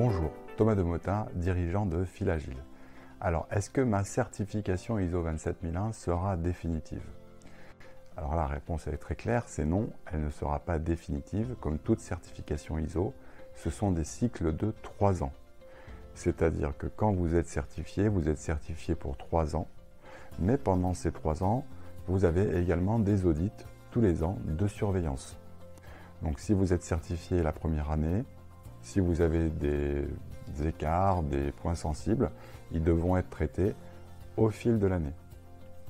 Bonjour, Thomas Demotin, dirigeant de Filagile. Alors, est-ce que ma certification ISO 27001 sera définitive? Alors la réponse est très claire, c'est non, elle ne sera pas définitive. Comme toute certification ISO, ce sont des cycles de 3 ans. C'est-à-dire que quand vous êtes certifié pour 3 ans, mais pendant ces 3 ans, vous avez également des audits tous les ans de surveillance. Donc si vous êtes certifié la première année, si vous avez des écarts, des points sensibles, ils devront être traités au fil de l'année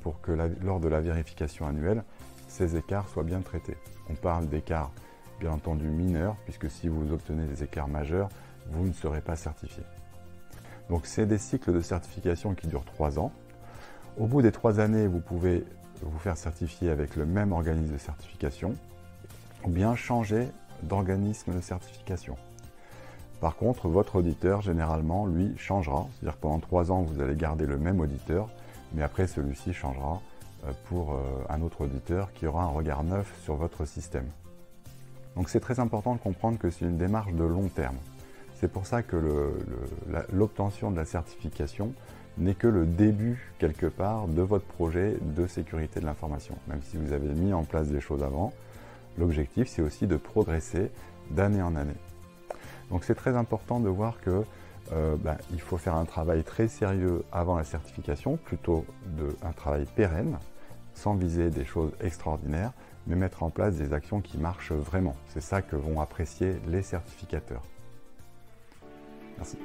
pour que lors de la vérification annuelle, ces écarts soient bien traités. On parle d'écarts bien entendu mineurs, puisque si vous obtenez des écarts majeurs, vous ne serez pas certifié. Donc c'est des cycles de certification qui durent 3 ans. Au bout des 3 années, vous pouvez vous faire certifier avec le même organisme de certification ou bien changer d'organisme de certification. Par contre, votre auditeur, généralement, lui, changera. C'est-à-dire que pendant 3 ans, vous allez garder le même auditeur, mais après, celui-ci changera pour un autre auditeur qui aura un regard neuf sur votre système. Donc c'est très important de comprendre que c'est une démarche de long terme. C'est pour ça que l'obtention de la certification n'est que le début, quelque part, de votre projet de sécurité de l'information. Même si vous avez mis en place des choses avant, l'objectif, c'est aussi de progresser d'année en année. Donc c'est très important de voir que il faut faire un travail très sérieux avant la certification, plutôt un travail pérenne, sans viser des choses extraordinaires, mais mettre en place des actions qui marchent vraiment. C'est ça que vont apprécier les certificateurs. Merci.